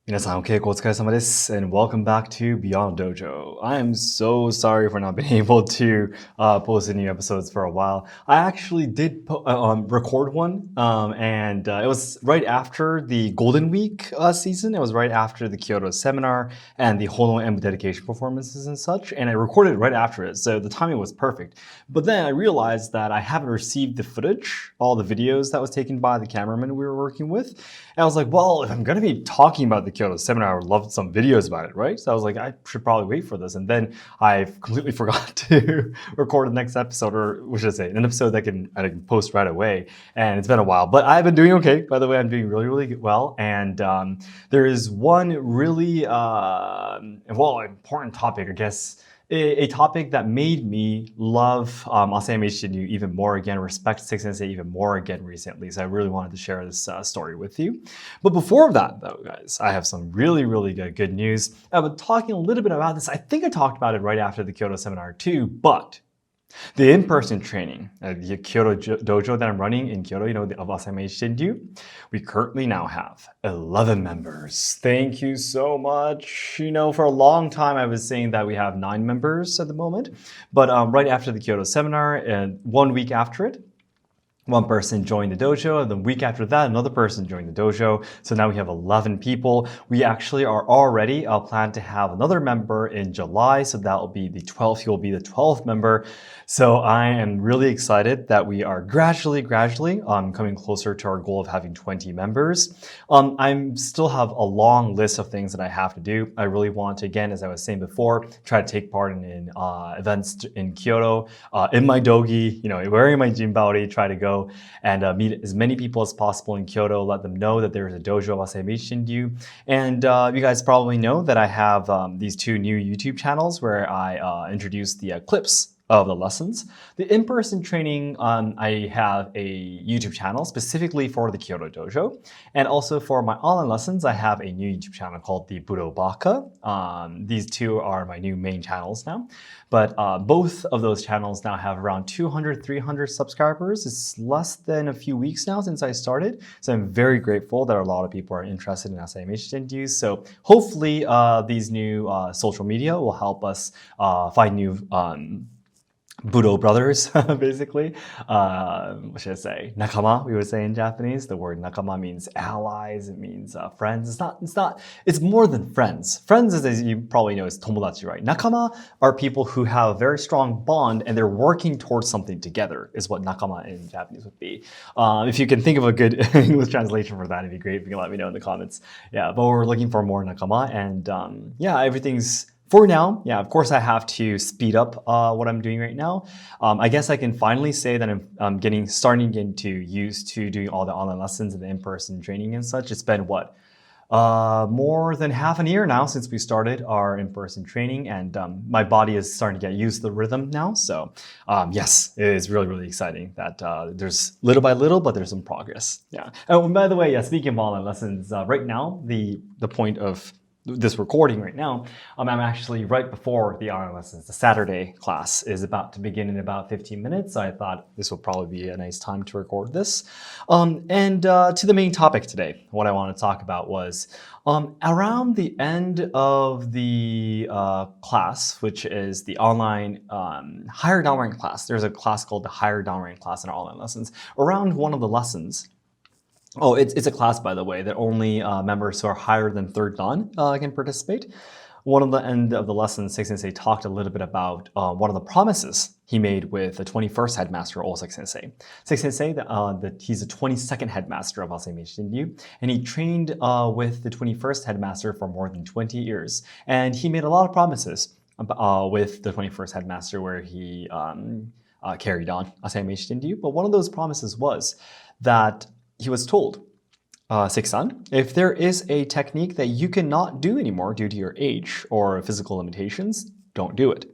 皆さん、お稽古お疲れ様です and welcome back to Beyond Dojo. I am so sorry for not being able to post any new episodes for a while. I actually did record one, and it was right after the Golden Week season. It was right after the Kyoto seminar and the Hono M dedication performances and such, and I recorded it right after it, so the timing was perfect. But then I realized that I haven't received the footage, all the videos that was taken by the cameraman we were working with. And I was like, well, if I'm going to be talking about the Kyoto seminar, I would love some videos about it, right? So I was like, I should probably wait for this. And then I completely forgot to record the next episode, or what should I say, an episode that I can post right away. And it's been a while, but I've been doing okay. By the way, I'm doing really, really well. And there is one really, important topic, I guess, a topic that made me love Asayama Ichiden-ryu even more again, respect Seki Sensei even more again recently. So I really wanted to share this story with you. But before that, though, guys, I have some really, really good news. I've been talking a little bit about this. I think I talked about it right after the Kyoto seminar too, but the in-person training at the Kyoto Dojo that I'm running in Kyoto, of Asayama Ichiden-ryu, we currently now have 11 members. Thank you so much. For a long time I was saying that we have 9 members at the moment, but right after the Kyoto seminar and 1 week after it, one person joined the dojo, and the week after that, another person joined the dojo. So now we have 11 people. We actually are already planned to have another member in July, so that will be the 12th. He will be the 12th member. So I am really excited that we are gradually coming closer to our goal of having 20 members. I still have a long list of things that I have to do. I really want to, again, as I was saying before, try to take part in events in Kyoto, in my dogi, wearing my jinbaori, try to go and meet as many people as possible in Kyoto, let them know that there's a dojo of Asayama Ichiden-ryu. And you guys probably know that I have these 2 new YouTube channels where I introduce the clips of the lessons. The in-person training, I have a YouTube channel specifically for the Kyoto Dojo. And also for my online lessons, I have a new YouTube channel called the Budo Baka. These 2 are my new main channels now. But both of those channels now have around 200, 300 subscribers. It's less than a few weeks now since I started. So I'm very grateful that a lot of people are interested in Asayama Ichiden-ryu. So hopefully these new social media will help us find new Budo brothers, basically. What should I say? Nakama, we would say in Japanese. The word nakama means allies. It means friends. It's more than friends. Friends, as you probably know, is tomodachi, right? Nakama are people who have a very strong bond and they're working towards something together, is what nakama in Japanese would be. If you can think of a good English translation for that, it'd be great if you can let me know in the comments. Yeah, but we're looking for more nakama, and everything's for now. Yeah, of course I have to speed up what I'm doing right now. I guess I can finally say that I'm starting to get used to doing all the online lessons and the in-person training and such. It's been what? More than half a year now since we started our in-person training, and my body is starting to get used to the rhythm now. So yes, it is really, really exciting that there's little by little, but there's some progress. Yeah. Oh, and by the way, yeah, speaking of online lessons, right now, the point of this recording right now, I'm actually right before the online lessons. The Saturday class is about to begin in about 15 minutes. So I thought this would probably be a nice time to record this. And to the main topic today, what I want to talk about was around the end of the class, which is the online higher down rank class. There's a class called the higher down rank class in our online lessons. Around one of the lessons, oh, it's a class, by the way, that only members who are higher than 3rd Dan can participate. One of the end of the lesson, Seki Sensei talked a little bit about one of the promises he made with the 21st headmaster, Seki Sensei. Seki Sensei, that he's the 22nd headmaster of Asayama Ichiden-ryu, and he trained with the 21st headmaster for more than 20 years. And he made a lot of promises with the 21st headmaster where he carried on Asayama Ichiden-ryu. But one of those promises was that he was told, Seki-san, if there is a technique that you cannot do anymore due to your age or physical limitations, don't do it.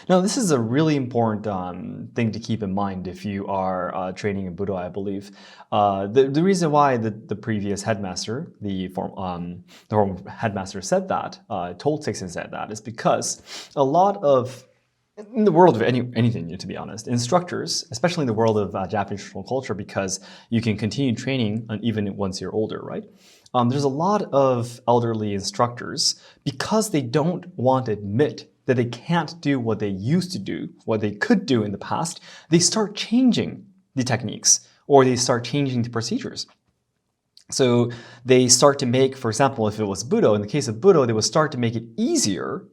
Now, this is a really important thing to keep in mind if you are training in Budo, I believe. The reason why the previous headmaster, the former headmaster said that, told Seki Sensei that, is because a lot of in the world of anything, to be honest, instructors, especially in the world of Japanese traditional culture, because you can continue training even once you're older, right? there's a lot of elderly instructors, because they don't want to admit that they can't do what they used to do, what they could do in the past, they start changing the techniques, or they start changing the procedures. So they start to make, for example, if it was Budo, in the case of Budo, they would start to make it easier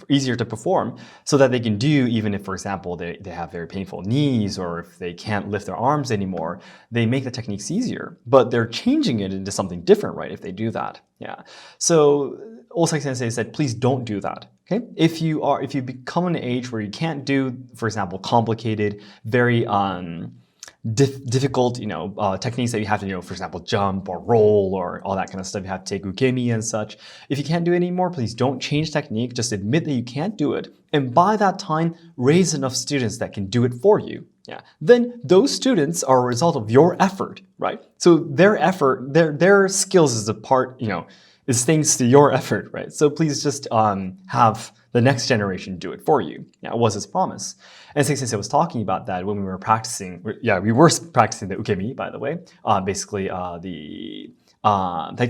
easier to perform, so that they can do, even if, for example, they have very painful knees, or if they can't lift their arms anymore, they make the techniques easier, but they're changing it into something different, right, if they do that. Yeah. So Seki Sensei said, please don't do that. Okay? If you become an age where you can't do, for example, complicated, very difficult, techniques that you have to, for example, jump or roll or all that kind of stuff. You have to take ukemi and such. If you can't do it anymore, please don't change technique. Just admit that you can't do it. And by that time, raise enough students that can do it for you. Yeah. Then those students are a result of your effort, right? So their effort, their skills is a part, is thanks to your effort, right? So please just have the next generation do it for you. Yeah, it was his promise. And Seki Sensei was talking about that when we were practicing. We were practicing the ukemi, by the way. Basically, the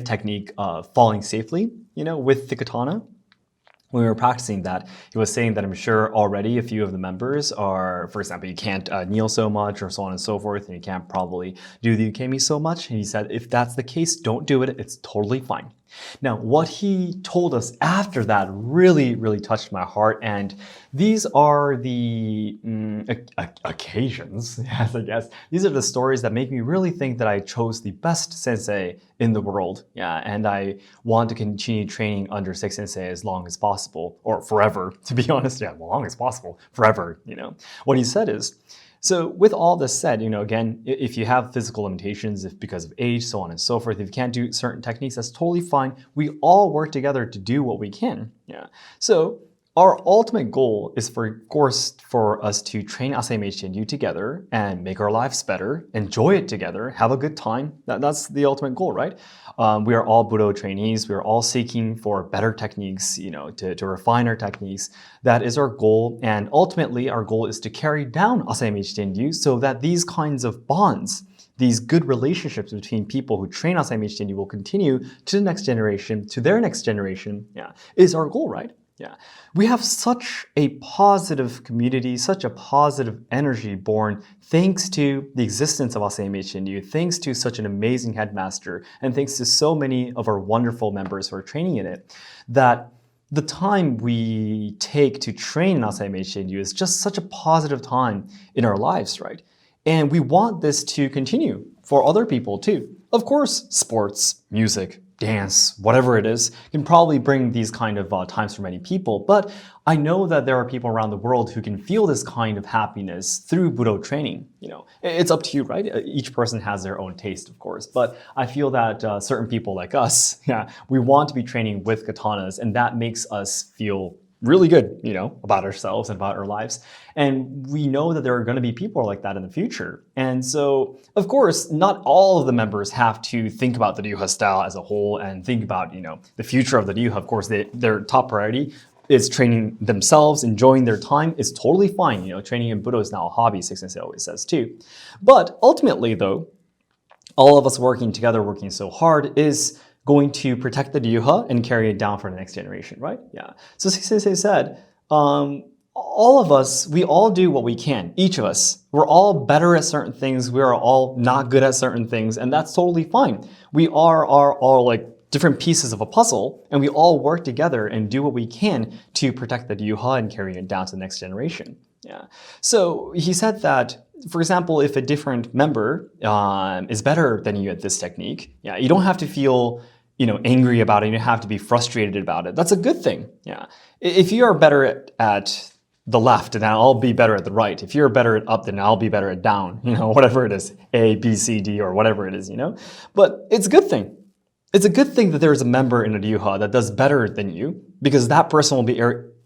technique of falling safely, with the katana. When we were practicing that, he was saying that I'm sure already a few of the members are, for example, you can't kneel so much or so on and so forth, and you can't probably do the ukemi so much. And he said, if that's the case, don't do it. It's totally fine. Now, what he told us after that really, really touched my heart. And these are the occasions, yes, I guess. These are the stories that make me really think that I chose the best sensei in the world. Yeah, and I want to continue training under Seki Sensei as long as possible, or forever, to be honest. Yeah, as long as possible, forever, What he said is, so with all this said, again, if you have physical limitations, if because of age, so on and so forth, if you can't do certain techniques, that's totally fine. We all work together to do what we can. Yeah. So our ultimate goal is, of course, for us to train Asayama Ichiden-ryu together and make our lives better, enjoy it together, have a good time. That's the ultimate goal, right? We are all Budo trainees. We are all seeking for better techniques, to refine our techniques. That is our goal. And ultimately, our goal is to carry down Asayama Ichiden-ryu so that these kinds of bonds, these good relationships between people who train Asayama Ichiden-ryu will continue to the next generation, to their next generation, is our goal, right? Yeah, we have such a positive community, such a positive energy born thanks to the existence of Asayama Ichiden-ryu, thanks to such an amazing headmaster, and thanks to so many of our wonderful members who are training in it, that the time we take to train in Asayama Ichiden-ryu is just such a positive time in our lives, right? And we want this to continue for other people too. Of course, sports, music, dance, whatever it is, can probably bring these kind of times for many people. But I know that there are people around the world who can feel this kind of happiness through Budo training. It's up to you, right? Each person has their own taste, of course. But I feel that certain people like us, we want to be training with katanas, and that makes us feel really good, about ourselves and about our lives. And we know that there are going to be people like that in the future. And so, of course, not all of the members have to think about the Ryuha style as a whole and think about, the future of the Ryuha. Of course, their top priority is training themselves, enjoying their time is totally fine. Training in Budo is now a hobby, Seki Sensei always says too. But ultimately, though, all of us working together, working so hard, is going to protect the Ryuha and carry it down for the next generation, right? Yeah. So Seki Sensei said, all of us, we all do what we can, each of us. We're all better at certain things. We are all not good at certain things, and that's totally fine. We are all like different pieces of a puzzle, and we all work together and do what we can to protect the Ryuha and carry it down to the next generation. Yeah. So he said that, for example, if a different member is better than you at this technique, you don't have to feel angry about it. You don't have to be frustrated about it. That's a good thing. Yeah. If you are better at the left, then I'll be better at the right. If you're better at up, then I'll be better at down. Whatever it is, A, B, C, D, or whatever it is. But it's a good thing. It's a good thing that there is a member in a Ryuha that does better than you, because that person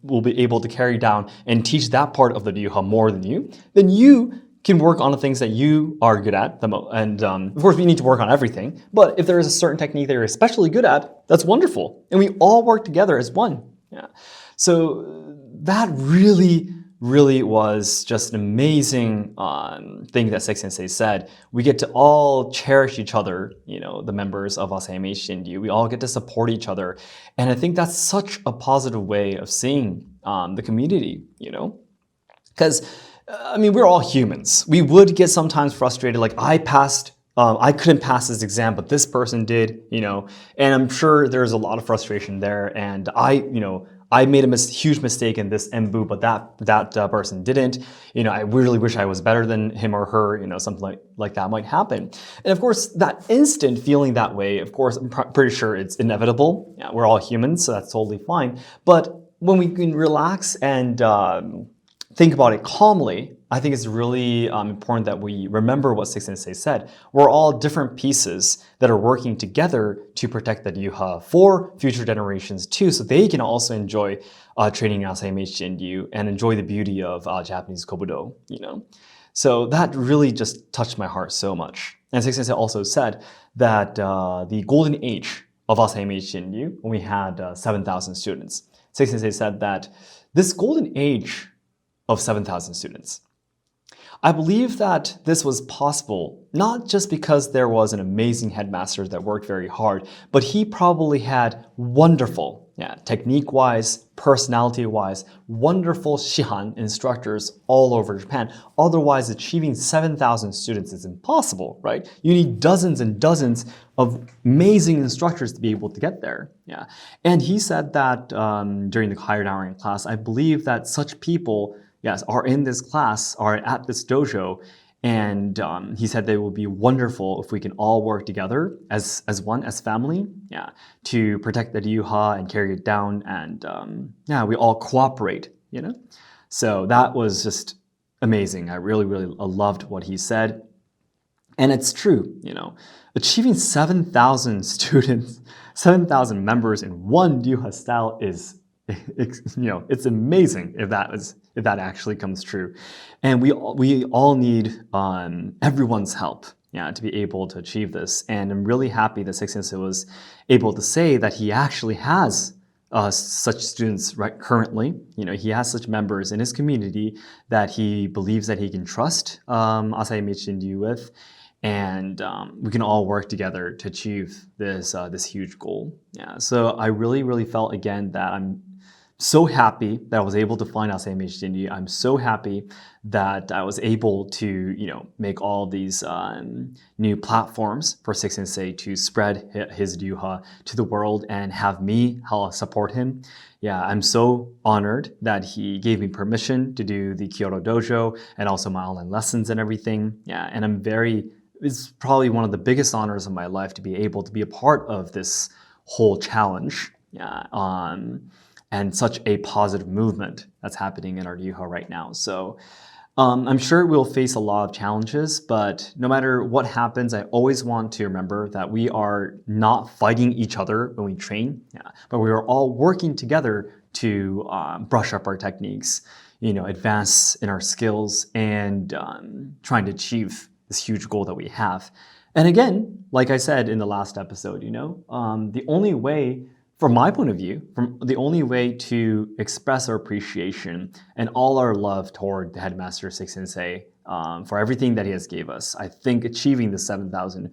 will be able to carry down and teach that part of the Ryuha more than you. Then you can work on the things that you are good at. And of course, we need to work on everything. But if there is a certain technique that you're especially good at, that's wonderful. And we all work together as one. Yeah. So that really, really was just an amazing thing that Seki Sensei said. We get to all cherish each other, the members of Asayama Ichiden-ryu. We all get to support each other. And I think that's such a positive way of seeing the community, Because, we're all humans. We would get sometimes frustrated, like I couldn't pass this exam, but this person did, and I'm sure there's a lot of frustration there. And I made a huge mistake in this MBU, but that person didn't. I really wish I was better than him or her. Something like that might happen. And of course, that instant feeling that way, of course, I'm pretty sure it's inevitable. Yeah, we're all humans, so that's totally fine. But when we can relax and think about it calmly, I think it's really important that we remember what Seki Sensei said. We're all different pieces that are working together to protect the ryuha for future generations too, so they can also enjoy training in Asayama Ichiden-ryu and enjoy the beauty of Japanese kobudo, So that really just touched my heart so much. And Seki Sensei also said that the golden age of Asayama Ichiden-ryu, when we had 7,000 students, Seki Sensei said that this golden age of 7,000 students, I believe that this was possible not just because there was an amazing headmaster that worked very hard, but he probably had wonderful, technique-wise, personality-wise, wonderful shihan instructors all over Japan. Otherwise, achieving 7,000 students is impossible, right? You need dozens and dozens of amazing instructors to be able to get there. Yeah, and he said that during the higher dowering class, I believe that such people, yes, are in this class, are at this dojo, and he said they will be wonderful if we can all work together as one, as family, to protect the ryuha and carry it down, and we all cooperate, So that was just amazing. I really, really loved what he said, and it's true, achieving 7,000 students, 7,000 members in one ryuha style is, it's amazing if that actually comes true. And we all need everyone's help, to be able to achieve this. And I'm really happy that Seki Sensei was able to say that he actually has such students right currently. He has such members in his community that he believes that he can trust Asayama Ichiden-ryu with. And we can all work together to achieve this huge goal. So I really, really felt again that I'm so happy that I was able to find Asayama Ichiden-ryu. I'm so happy that I was able to, make all these new platforms for Seki Sensei to spread his ryuha to the world and have me help support him. I'm so honored that he gave me permission to do the Kyoto Dojo and also my online lessons and everything. And it's probably one of the biggest honors of my life to be able to be a part of this whole challenge. And such a positive movement that's happening in our ryuha right now. So I'm sure we'll face a lot of challenges, but no matter what happens, I always want to remember that we are not fighting each other when we train, but we are all working together to brush up our techniques, advance in our skills, and trying to achieve this huge goal that we have. And again, like I said in the last episode, the only way, from my point of view, the only way to express our appreciation and all our love toward the headmaster Seki Sensei for everything that he has gave us, I think achieving the 7,000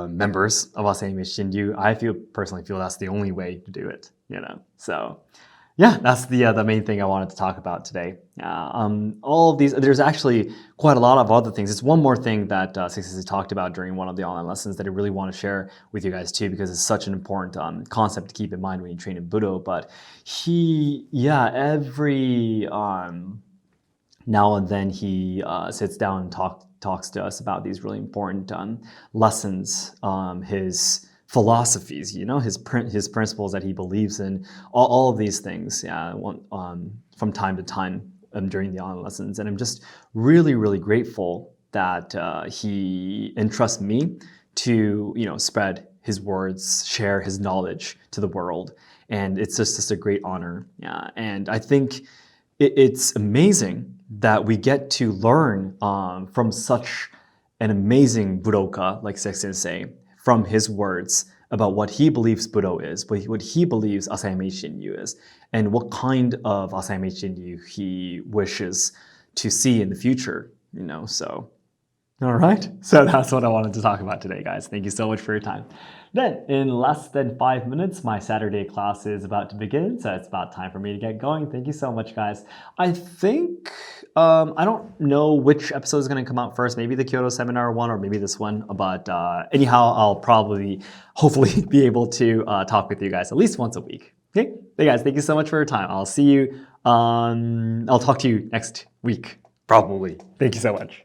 members of Asayama Ichiden-ryu, I personally feel that's the only way to do it. So that's the main thing I wanted to talk about today. All of these, there's actually quite a lot of other things. It's one more thing that Seki Sensei talked about during one of the online lessons that I really want to share with you guys too, because it's such an important concept to keep in mind when you train in Budo. But every now and then he sits down and talks to us about these really important lessons, his philosophies, his principles that he believes in, all of these things, from time to time during the online lessons. And I'm just really, really grateful that he entrusts me to, spread his words, share his knowledge to the world. And it's just a great honor. And I think it's amazing that we get to learn from such an amazing budoka like Seki Sensei, from his words about what he believes Budo is, what he believes Asayama Ichiden-ryu is, and what kind of Asayama Ichiden-ryu he wishes to see in the future, so. All right, so that's what I wanted to talk about today, guys. Thank you so much for your time. Then, in less than 5 minutes, my Saturday class is about to begin, so it's about time for me to get going. Thank you so much, guys. I think, I don't know which episode is going to come out first, maybe the Kyoto seminar one or maybe this one, but anyhow, I'll probably, hopefully, be able to talk with you guys at least once a week. Okay, hey guys, thank you so much for your time. I'll see you, I'll talk to you next week, probably. Thank you so much.